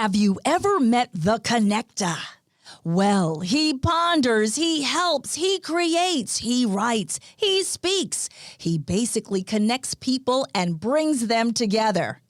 Have you ever met the connector? Well, he ponders, he helps, he creates, he writes, he speaks. He basically connects people and brings them together.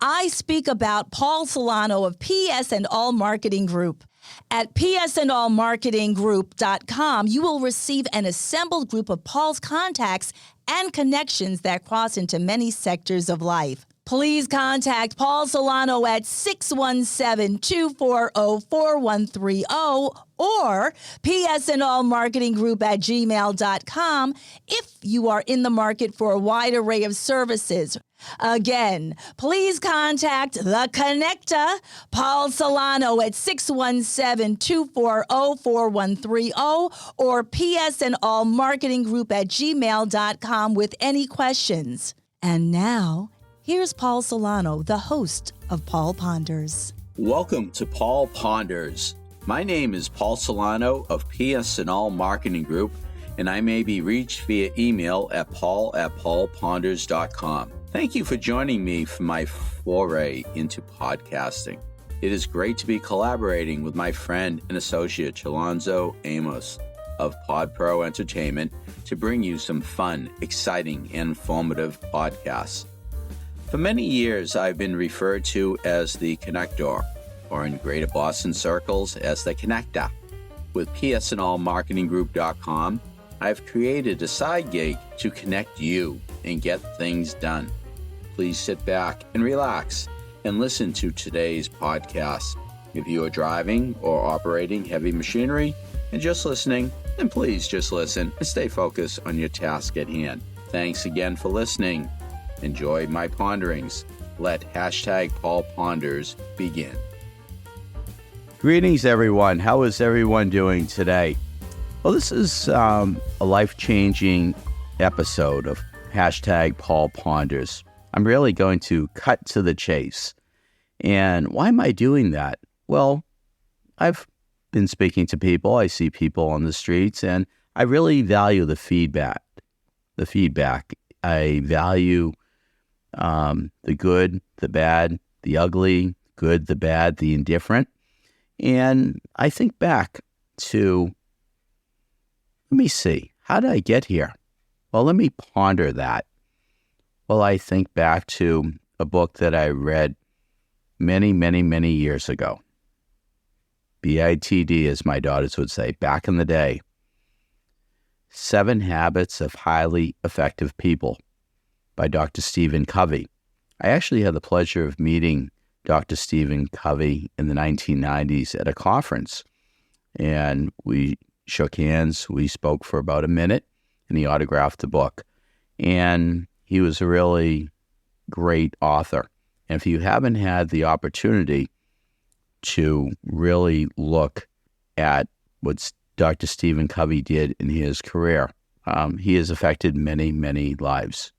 I speak about Paul Solano of PS and All Marketing Group. At psandallmarketinggroup.com, you will receive an assembled group of Paul's contacts and connections that cross into many sectors of life. Please contact Paul Solano at 617-240-4130 or psandallmarketinggroup@gmail.com if you are in the market for a wide array of services. Again, please contact The Connector, Paul Solano at 617-240-4130 or psandallmarketinggroup@gmail.com with any questions. And now, here's Paul Solano, the host of PaulPonders. Welcome to PaulPonders. My name is Paul Solano of PS and All Marketing Group, and I may be reached via email at paul@paulponders.com. Thank you for joining me for my foray into podcasting. It is great to be collaborating with my friend and associate Chalonzo Amos of PodPro Entertainment to bring you some fun, exciting, and informative podcasts. For many years, I've been referred to as the Connector, or in Greater Boston circles as the Connector. With psandallmarketinggroup.com, I've created a side gig to connect you and get things done. Please sit back and relax and listen to today's podcast. If you are driving or operating heavy machinery and just listening, then please just listen and stay focused on your task at hand. Thanks again for listening. Enjoy my ponderings. Let #PaulPonders begin. Greetings, everyone. How is everyone doing today? Well, this is a life-changing episode of #PaulPonders. I'm really going to cut to the chase. And why am I doing that? Well, I've been speaking to people. I see people on the streets, and I really value the feedback. I value the good, the bad, the ugly, good, the bad, the indifferent. And I think back to, let me see, how did I get here? Well, let me ponder that. Well, I think back to a book that I read many, many, many years ago. BITD, as my daughters would say, back in the day. 7 Habits of Highly Effective People by Dr. Stephen Covey. I actually had the pleasure of meeting Dr. Stephen Covey in the 1990s at a conference. And we shook hands, we spoke for about a minute, and he autographed the book. And he was a really great author. And if you haven't had the opportunity to really look at what Dr. Stephen Covey did in his career, he has affected many, many lives.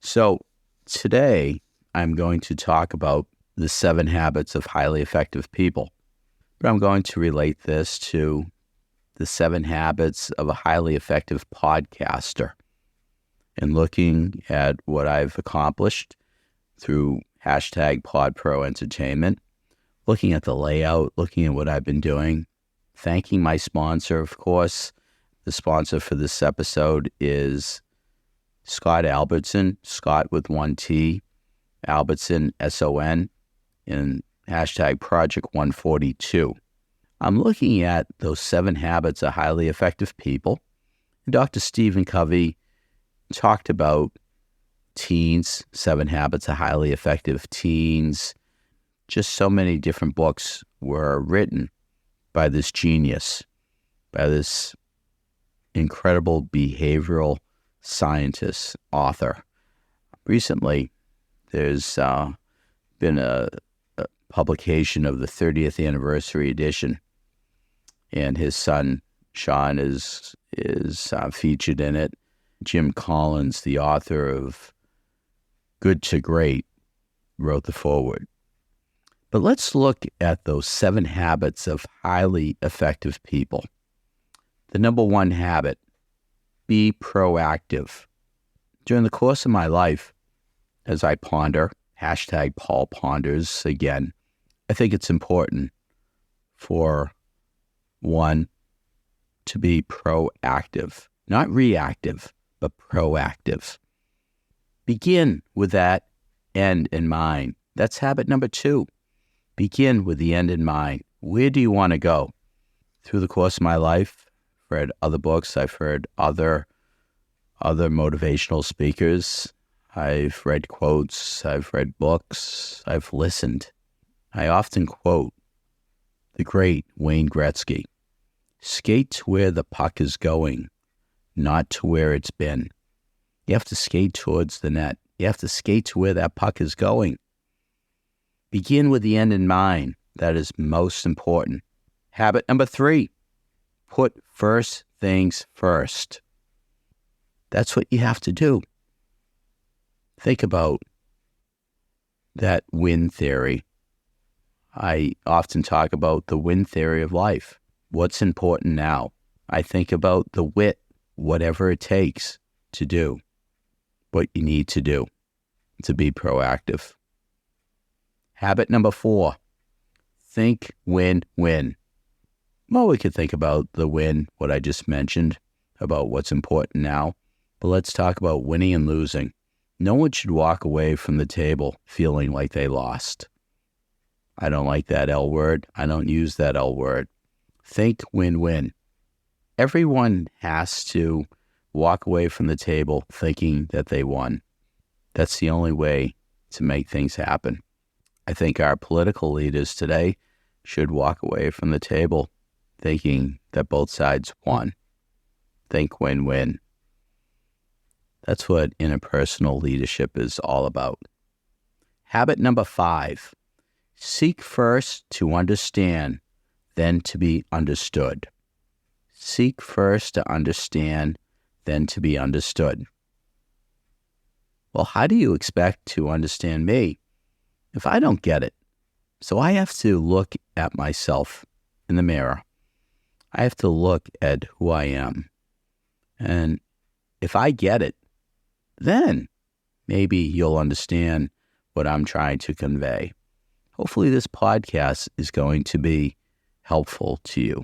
So today, I'm going to talk about the 7 habits of highly effective people. But I'm going to relate this to the 7 habits of a highly effective podcaster, and looking at what I've accomplished through #PodPro Entertainment, looking at the layout, looking at what I've been doing, thanking my sponsor, of course. The sponsor for this episode is Scott Albertson, Scott with 1 T, Albertson, SON, and #Project 142. I'm looking at those 7 habits of highly effective people. And Dr. Stephen Covey talked about teens, 7 habits of highly effective teens. Just so many different books were written by this genius, by this incredible behavioral scientist, author. Recently, there's been a publication of the 30th anniversary edition, and his son, Sean, is featured in it. Jim Collins, the author of Good to Great, wrote the foreword. But let's look at those 7 habits of highly effective people. The number 1 habit, be proactive. During the course of my life, as I ponder, #PaulPonders again, I think it's important for one to be proactive, not reactive, but proactive. Begin with that end in mind. That's habit number 2. Begin with the end in mind. Where do you want to go? Through the course of my life, I've read other books. I've heard other motivational speakers. I've read quotes. I've read books. I've listened. I often quote the great Wayne Gretzky. Skate to where the puck is going, not to where it's been. You have to skate towards the net. You have to skate to where that puck is going. Begin with the end in mind. That is most important. Habit number 3, put first things first. That's what you have to do. Think about that win theory. I often talk about the win theory of life. What's important now? I think about the wit, whatever it takes to do what you need to do to be proactive. Habit number 4, think win-win. Well, we could think about the win, what I just mentioned, about what's important now, but let's talk about winning and losing. No one should walk away from the table feeling like they lost. I don't like that L word. I don't use that L word. Think win-win. Everyone has to walk away from the table thinking that they won. That's the only way to make things happen. I think our political leaders today should walk away from the table thinking that both sides won. Think win-win. That's what interpersonal leadership is all about. Habit number 5, seek first to understand, then to be understood. Seek first to understand, then to be understood. Well, how do you expect to understand me if I don't get it? So I have to look at myself in the mirror. I have to look at who I am. And if I get it, then maybe you'll understand what I'm trying to convey. Hopefully this podcast is going to be helpful to you.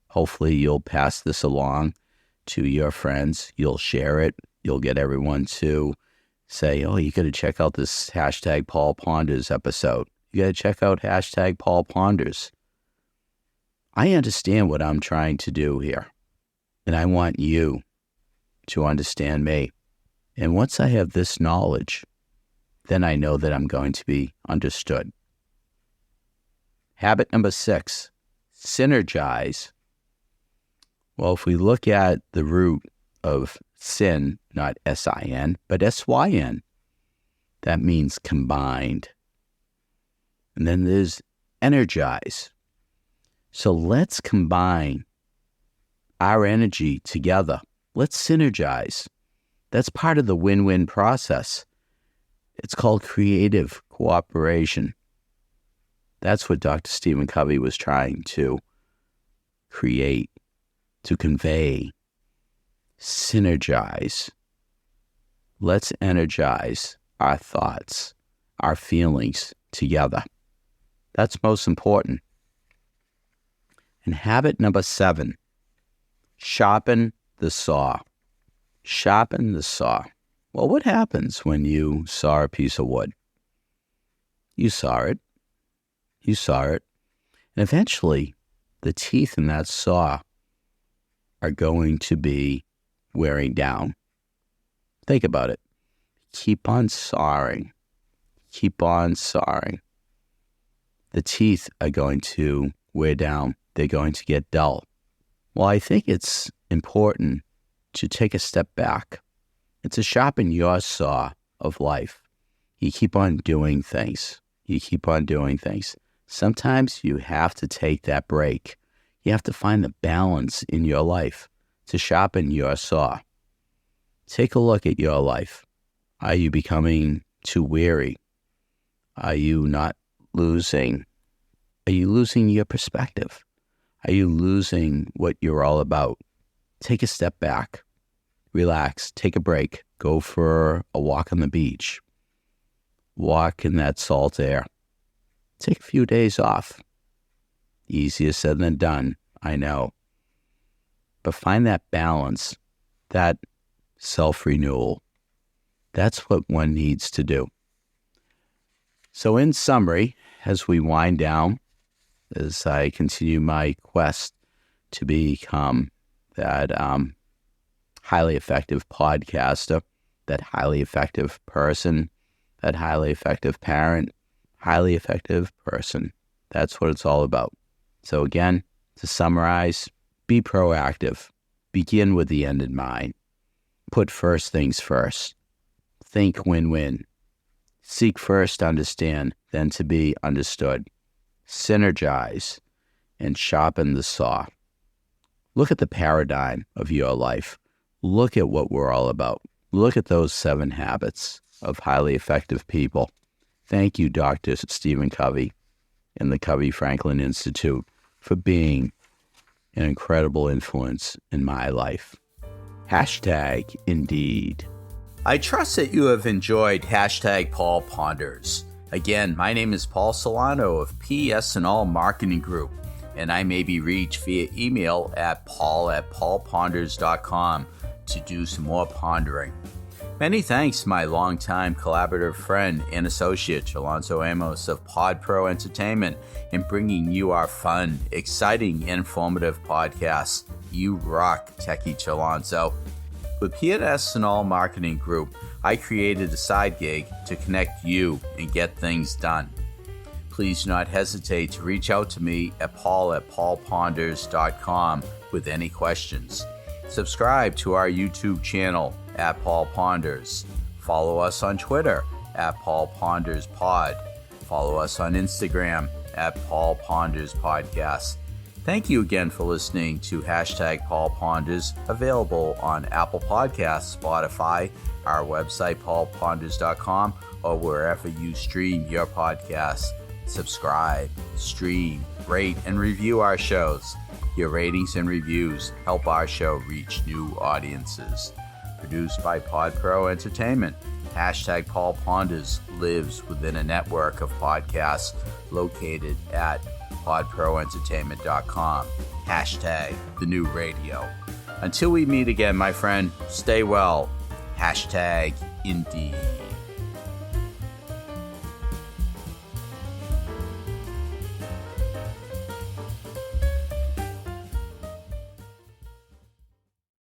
Hopefully you'll pass this along to your friends. You'll share it. You'll get everyone to say, oh, you got to check out this hashtag PaulPonders episode. You got to check out hashtag PaulPonders. I understand what I'm trying to do here, and I want you to understand me. And once I have this knowledge, then I know that I'm going to be understood. Habit number 6, synergize. Well, if we look at the root of sin, not S-I-N, but S-Y-N, that means combined. And then there's energize. So let's combine our energy together. Let's synergize. That's part of the win-win process. It's called creative cooperation. That's what Dr. Stephen Covey was trying to create, to convey. Synergize. Let's energize our thoughts, our feelings together. That's most important. And habit number 7, sharpen the saw. Sharpen the saw. Well, what happens when you saw a piece of wood? You saw it. You saw it. And eventually, the teeth in that saw are going to be wearing down. Think about it. Keep on sawing. Keep on sawing. The teeth are going to wear down. They're going to get dull. Well, I think it's important to take a step back and to sharpen your saw of life. You keep on doing things. You keep on doing things. Sometimes you have to take that break. You have to find the balance in your life to sharpen your saw. Take a look at your life. Are you becoming too weary? Are you not losing? Are you losing your perspective? Are you losing what you're all about? Take a step back. Relax. Take a break. Go for a walk on the beach. Walk in that salt air. Take a few days off. Easier said than done, I know. But find that balance, that self-renewal. That's what one needs to do. So in summary, as we wind down, as I continue my quest to become that highly effective podcaster, that highly effective person, that highly effective parent, highly effective person. That's what it's all about. So again, to summarize, be proactive. Begin with the end in mind. Put first things first. Think win-win. Seek first to understand, then to be understood. Synergize and sharpen the saw. Look at the paradigm of your life. Look at what we're all about. Look at those 7 habits of highly effective people. Thank you, Dr. Stephen Covey and the Covey Franklin Institute for being an incredible influence in my life. Hashtag indeed. I trust that you have enjoyed hashtag PaulPonders. Again, my name is Paul Solano of PS&All Marketing Group, and I may be reached via email at paul@paulponders.com to do some more pondering. Many thanks to my longtime collaborative friend and associate, Alonso Amos of Pod Pro Entertainment, in bringing you our fun, exciting, and informative podcasts. You rock, Techie Alonso. With PS&All Marketing Group, I created a side gig to connect you and get things done. Please do not hesitate to reach out to me at paul@paulponders.com with any questions. Subscribe to our YouTube channel at PaulPonders. Follow us on Twitter at PaulPondersPod. Follow us on Instagram at PaulPondersPodcast. Thank you again for listening to hashtag PaulPonders, available on Apple Podcasts, Spotify, our website, paulponders.com, or wherever you stream your podcasts. Subscribe, stream, rate, and review our shows. Your ratings and reviews help our show reach new audiences. Produced by Pod Pro Entertainment, hashtag PaulPonders lives within a network of podcasts located at podproentertainment.com. Hashtag the new radio. Until we meet again, my friend, stay well. Hashtag indeed.